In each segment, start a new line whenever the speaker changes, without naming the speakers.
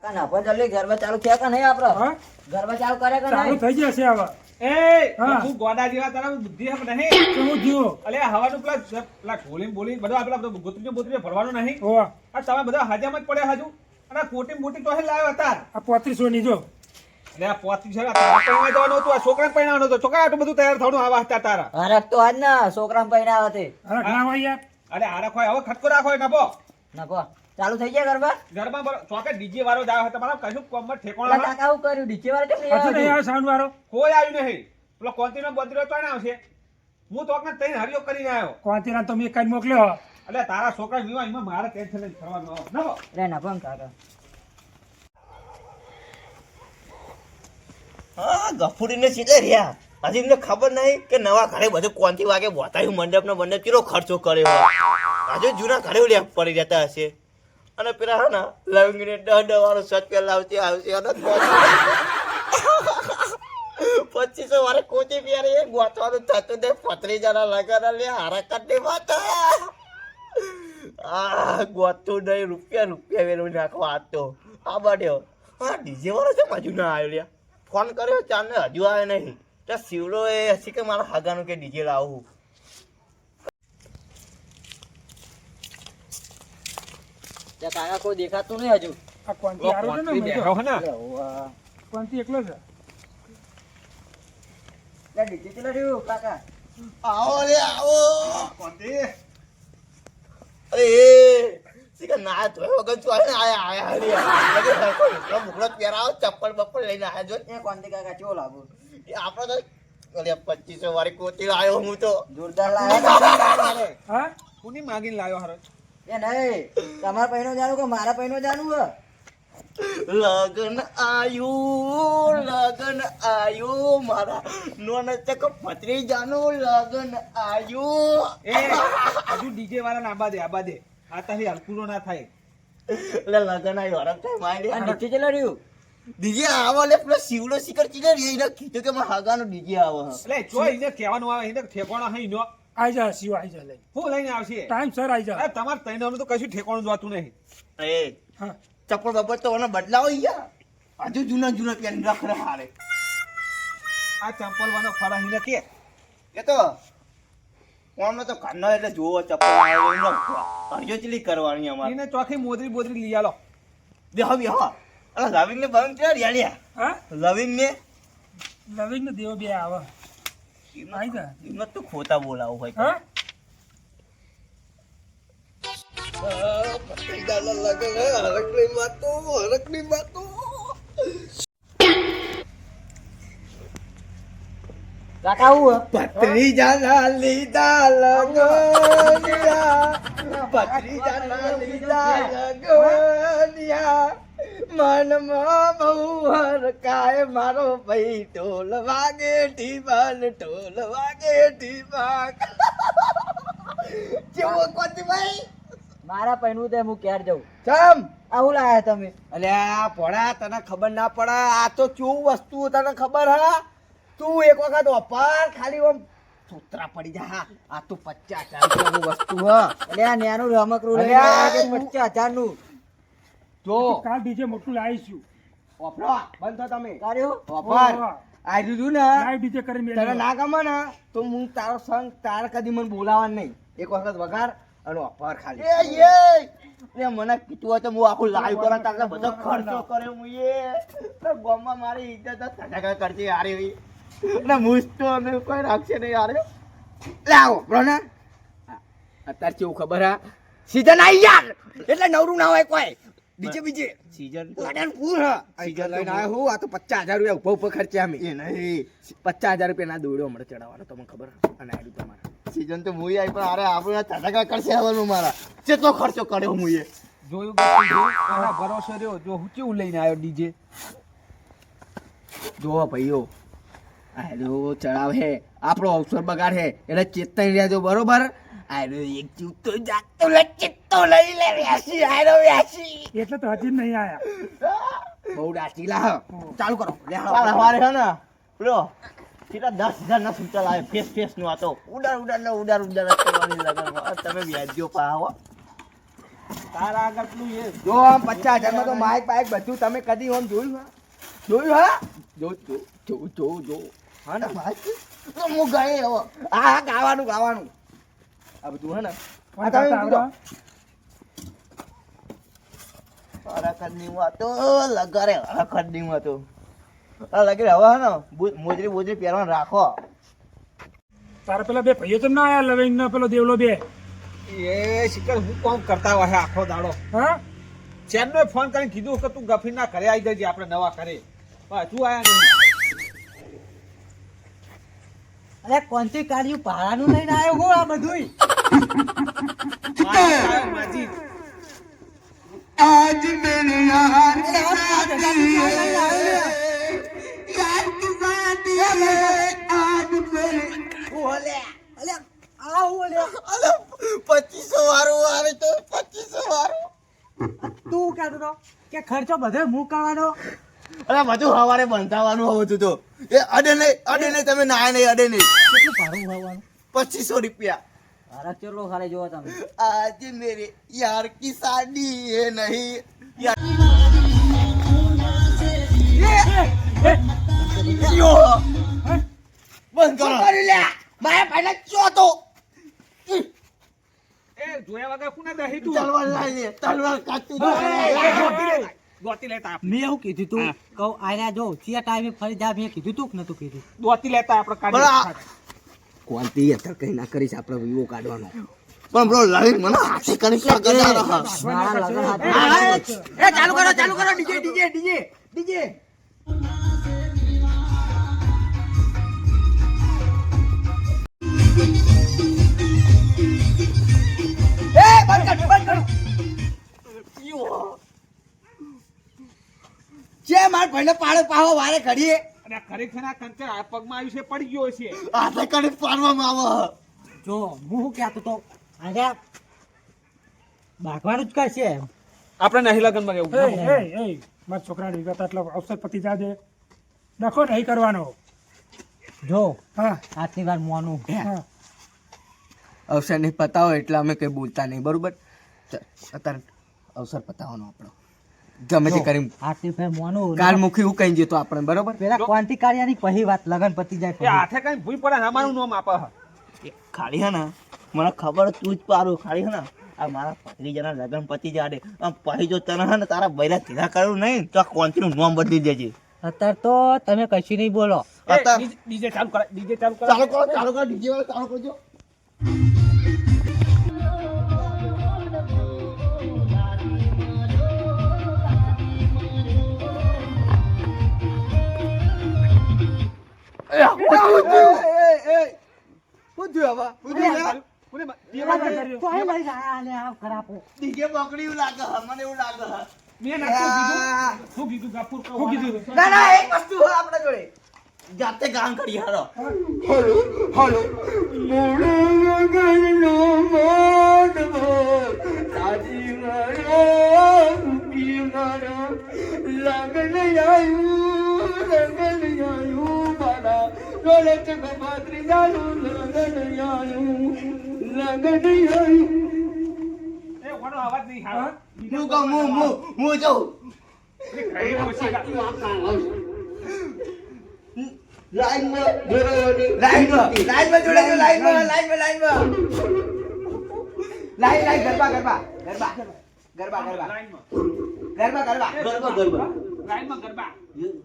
કાના પર જલ્દી ગરબા ચાલુ થયા કે નહીં આપડે?
હા
ગરબા ચાલુ કરે કે
ચાલુ
નહીં?
થઈ જશે હવે. હા.
હું ગોડા જેવા તારા બુદ્ધિ હમ નહીં
તો હું જીવો.
અલે હવાનું પેલા બોલી બધું આપેલા ગોતરીઓ ભરવાનું નહીં
હોવા.
આ તમે બધા હાજામાં જ પડ્યા હજુ અને આ કોટી મોટી તો લાવ્યો હતા
આ 3500 ની જો.
અરે આ પોતી છે પૈણા જવાનું હતું આ છોકરાને પૈણાવાનું હતું છોકરા આટલું બધું તૈયાર થવાનું આવા હતા તારા
હરખ તો આજ ના છોકરા પૈણા તે
અરે ના હોય યાર.
અરે આ રાખો હવે ખટકો રાખો નભો
નકો ચાલુ થઈ ગયા ગરબા?
ઘરમાં ચોકે ડીજે વાળો જ આવ્યો તમારા કશું કોમમાં
એટલે
ઠેકોણા
કાકા હું કર્યું ડીજે વાળા કેમ નહીં
હજુ નહીં
આવ્યા?
આવે સાઉન્ડ વાળો.
કોઈ આવ્યું નહીં પેલો કોંતીનો બદલો તો આવશે હું તો તઈને હરિયો કરીને આવ્યો
કોંતીના તો મેં કાંઈ મોકલ્યો.
એટલે તારા છોકરા વિવાહ એમાં મારે ટેન્શન નહીં કરવાનું નભો
રે નકો કાકા
હા ગફુરીને સીધે રહ્યા હજી એમને ખબર નહીં કે નવા ઘરે બધું કોનથી વાગે બોતાયું મંડપ ને મંડપ કેટલો ખર્ચો કર્યો હોય હજુ જૂના ઘરે લે પડી જતા હશે અને પેલા હે ને લવિંગને 10 વાળો સચ પેલા આવતી આવશે અને 2500 વારે કોચી પ્યારે એ ગોતવાનું થતું ને 35 લગન લે હરકત ની વાત આ ગોતું નહીં રૂપિયા વેલું નાખવા આ તો આ બાડ્યો હા ડીજે વાળો છે હજુ ના આવ્યો લ્યા ફોન કર્યો ચાંદને હજુ આવે નહીં તો શિવલો એ હસી કે મારા હાગાનું કે ડીજે લાવું
ત્યાં કાકા કોઈ દેખાતું નહીં હજુ.
આ કોંતી હારો છે ને મેં
બેઠો
જો.
હે ને
લે, ઓવા.
કોંતી એકલો છે.
લે, ડીજે ચલા રહ્યું કાકા.
આવો રે આવો
કોંતી
અરે એ શીખર ના ધોયો વગર તું આયા મુકડો પહેરાવો ચપ્પલ બપ્પલ લઈને આયા જો
એ કોંતી કાકા કેવો લાગુ?
એ આપણો તો અરે 2500 વાળી કોતી આવ્યો હું તો
જોરદાર લાગે.
હા
કોની માગીને લાવ્યો હારો
એ નહીં તમારા પૈનો જાણું કે મારા પૈનો જાણું હે?
લગન આયું મારા નોન ચક પતરી જાનું લગન આયું
એ હજુ ડીજે વાળા આબા દે આ તારી હલકુલો ના થાય
એટલે લગન આયું હરક થાય
આ
મારી
નીચે ચલા રહ્યું?
ડીજે આવો લે પેલો શિવલો શિખર ચીને એને કીધું કે મારા હાગાનો ડીજે આવો
એટલે જો એને કહેવાનું આવે એને ઠેકોણા હઈ નો
આઈ જા શિવ આઈ જા લઈ.
હું લઈને આવશે
ટાઈમ સર આઈ જા.
અરે તમારે તૈનાનું તો કશું ઠેકોણું જોતું નહીં
એ
હા
ચપ્પલ બપ્પલ તો મને બદલાવો યાર હજુ જૂના પેન રખ હારે
આ ચંપલ વાનો ફરા હિને કે
એ તો કોણનો તો કાનો એટલે જોવો ચપ્પલ આવ્યો એનો હરજો ચીલી કરવાની અમારે
એને ચોથી મોદરી બોદરી લઈ આલો
બેહો બેહો અલા લવિંગ ને બંધ કર યાલિયા
હા
લવિંગ ને
લવિંગ ને દેવો બે આવે. આઈ જા.
એમને તો ખોટા બોલાવો હોય
હા
કાકા હું હે?
ભત્રીજાના લીધા લગનિયા ભત્રીજાના લીધા લગનિયા મનમાં બહુ હરકાય મારો ભાઈ ઢોલ વાગે ઢીબાન ઢોલ વાગે ઢીબાન કેવો કોતી ભાઈ
મારા પૈનું તે હું ક્યારે જાઉં?
ચમ
આવું લાયા તમે?
અલ્યા ભોળા તને ખબર ના પડે આ તો કેવું વસ્તુ તને ખબર હા તું એક વખત અપાર ખાલી આમ સૂત્રા પડી જા હા આ તો 50,000 રૂપિયાનું વસ્તુ હ
એટલે આ નેનું રમકડું લઈને
અલ્યા,
આવ્યા કે
તું-
50,000 નું?
જો
કાલ ડીજે મોટું લાવીશું.
ઓપરો બંધ થા તમે
કર્યું?
ઓપર
ઓહો.
આ દીધું ને
લાઈવ ડીજે કરી મેલી.
તને ના ગમે ને તો હું તારો સંગ તાર કદી મને બોલાવવાનું નહીં એક વખત વગાર અને ઓપર ખાલી એ મને કીધું હોય તો હું આખું લાઈવ કરા તારે બધો ખર્ચો કર્યો હું તો ગામમાં મારી ઇજ્જત ધડાકા કરતી હારી હોય ને મુસ્ત તો અમે કોઈ રાખશે નહીં હારે લે આવો બ્રો ને અત્યારે કેવું ખબર હા સીઝન આવી યાર એટલે નવરું ના હોય કોઈ બીજે સીઝન લડન પૂર હા સીઝન લઈને આવ્યો હું આ તો 50,000 રૂપિયા ઉભો ઉભો ખર્ચે અમે એ નહીં 50,000 રૂપિયા ના દોડ્યો હમણાં ચડાવવાનો તમને ખબર અને આડું તમારા સીઝન તો મુઈ આવી પણ અરે આપણે ધડાકા કરશે આવવાનું મારા કેટલો ખર્ચો કર્યો મુઈએ
જોયું કે એના ભરોસે રહ્યો જો હું કેવું લઈને આવ્યો ડીજે
જો ભાઈઓ આયરો ચડાવ હે આપણો અવસર બગાડ હે એટલે ચેતન રહેજો બરોબર આયરો એક ચૂતો જાતો લે ચિત્તો લઈ લે વ્યાસી આયરો વ્યાસી
એટલે તો હજી નહીં આયા.
બહુ ડાટી લા ચાલુ કરો લે હવારે હે ને બ્રો સીધા 10,000 ના સૂચલ આવે ફેસ નું આ તો ઉડાર કરવાની લગન તમે વ્યાજ્યો પાવો
તારા આગળ પેલું એ
જો આમ 50,000 માં તો માઇક બાઇક બધું તમે કદી આમ જોયું હા? જોયું હા? જો હા ને માઇક તો હું ગયે હવે હા ગાવાનું આ બધું હે ને આ તમે કીધું હરકતની વાતો લગારે હરકતની વાતો આ લગે હવે હે ને મોજરી પહેરવાનું રાખો
તારા પેલા બે ભાઈઓ તો ના આયા લવિંગ ના પેલો દેવલો બે
એ શિકર હું કોમ કરતા હોય આખો દાડો
હા
ચેનનો ફોન કરીને કીધું કે તું ગફીરના ઘરે આવી જજે આપણે નવા ઘરે પણ હજુ આયા નહીં
અરે કોણથી કાઢ્યું ભાડાનું લઈને આવ્યો હો આ બધુંય
માજી
આજ મેરે યાર
અરે આ 5,000 લઈને આવ્યો
આજ મેરે ઓલે
અલે આ હું લે
2500 વાળું આવે તો 2500 વાળું
તું કહેતો તો કે ખર્ચો બધો હું કરવાનો
અરે બધું હવારે બંધાવાનું હતું તો એ અડે નહીં તમે નાય નહીં અડે નહીં
કેટલું ભાડું ભરવાનું
2500 રૂપિયા
મારા ચેટલો ખાલી જોવો તમે
आज मेरे यार की शादी है नहीं यार यो બંધ કરો લે મારા ભાઈને ચોતો
એ જોયા વગર કોને દહી તું
તલવાર કાચી
દોતી લેતા
મેં એવું કીધું તું કહું આયા જો ચિયા ટાઈમે ફરી જા મેં કીધું તું કે નતું કીધું
દોતી લેતા આપણે
બરા.
કાઢી
કોણતી યથર કઈ ના કરીશ આપણે વિવો કાઢવાનો પણ બ્રો લઈ મને હાથે કરી ગદા રહા
મારા લગન હાથે
એ ચાલુ કરો ડીજે એ બંધ કર જે માર ભાઈને પાડે પાવો વારે ઘડીએ
અને ખરેખર આ કંચર આ પગમાં આવ્યું છે પડી ગયો છે
હાથે કરી પાડવામાં આવે
જો હું શું કહેતો તો આજે ભાગવાનું જ કરશે
આપણે નહીં લગનમાં રહેવું
મારા છોકરાને વિગત એટલે અવસર પતિ જા દે નખો નહીં કરવાનો
જો
હા
આટલી વાર મોનું
હા
અવસર નહીં પતાવો એટલે અમે કઈ બોલતા નહીં બરોબર અત્યારે અવસર પતાવવાનો આપણો ગમે તે કરી
આટલી વાર મોનું
કાલ મુખી હું કઈ જતો આપણે બરોબર
પેલા ક્વાંતિ કાર્યની પહેલી વાત લગન પતી
એ
જાય
હાથે કઈ ભૂઈ પડે ને અમારું નામ આપે
ખાલી હે ને મને ખબર તું જ પારું ખાલી હે ને આ મારા ભત્રીજાના લગન પતિ જાડે આમ પછી જો તને હે ને તારા બૈરા ધીરા કરવું નહીં તો આ કોન્ટીનું નામ બદલી દેજે
અત્યારે તો તમે કશું નહીં બોલો
ડીજે ચાલુ કરે
ચાલુ કરો ડીજે વાળો ચાલુ કરજો ડીજે પકડ્યું લાગે મને એવું લાગે
મેં નાખ્યું શું કીધું ગફુર શું કીધું
ના એક વસ્તુ હોય આપણા જોડે જાતે ગાન કરી હાલો હલો મોડો ગણનો મોડો તાજી મારો કી મારો લગન આયું મારા રોલે ચક પાત્રી જાયું લગન આયું
એ ઓનો અવાજ નહીં આવે
હું કહું હું જાઉં
કઈ ઓછી
લાઈનમાં જોડે લાઈનમાં લાઈન ગરબા
લાઈનમાં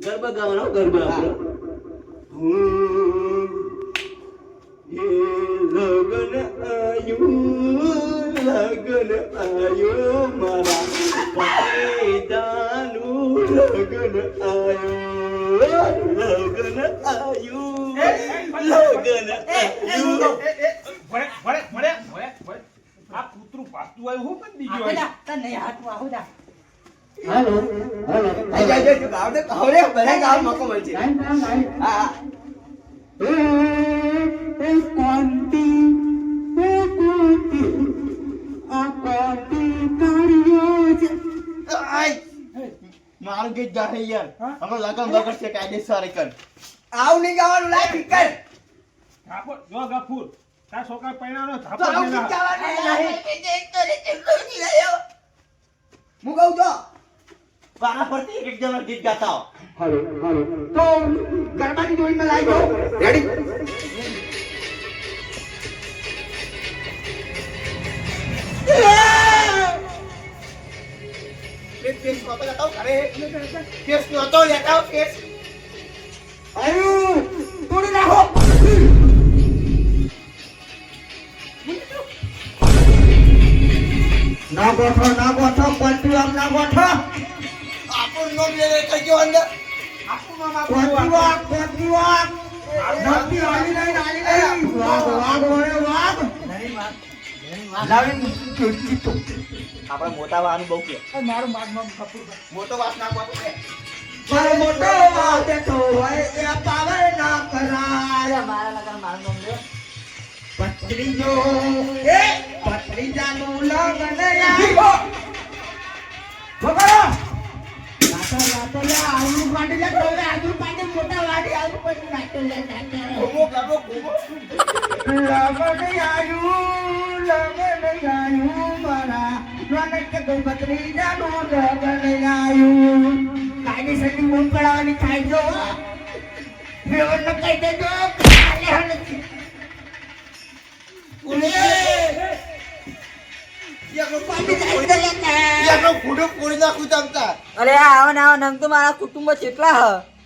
ગરબા
ગાવાનો ગરબા લગન આયો મારા પતિદાનું લગન આયું
આ કૂતરું પાછું આવ્યું હું પણ બીજો આવ્યો.
ગાવ મોકો મળશે હા મારું ગીત ગાહે યાર અમે લગન બગડશે કાયદેસર કર આવ નહીં ગાવાનું લાય ફિકર
ઠાકોર જો ગફુર તારા છોકરા પૈણાનો
તો આવ ગીત ગાવાનું નહીં હું કહું તો વારા ફરતી એક જણા ગીત ગાતા હો તો ગરબાની જોઈમાં લાવી દો રેડી પેસ કોતો લેતા ઘરે પેસ કોતો લેતા પેસ આયુ તોડી નાખો ના ગોઠો પલટુ આમ ના ગોઠો આપણ નો લે કજો અંદર આપણ નો કોટી વાક નોતી આલી નહીં વાગ લાવીને ચૂચીતો આપણે મોટા વાનું બહુ કે
મારું માગમાં કપૂર
મોટો વાસ ના કોતો કે મારો મોટો વાસ તો હોય એ પાવર ના કરાય મારા લગન મારું નામ લે પત્રી જો એ પત્રી જાનું લગન આવ્યો ભગા નાતો લે આલુ પાડી લે તો આલુ પાડી મોટા વાડી આલુ પાડી નાતો લે ગોગો લગન આવ્યું મારા નાનક કે પત્રી જાનું લગન આવ્યું કાયદે સતી મોં કળાવાની થાય જો મેવન ન કહી દેજો કાલે હણતી
અરે આવો ને આવો નંગ તો મારા કુટુંબ કેટલા હ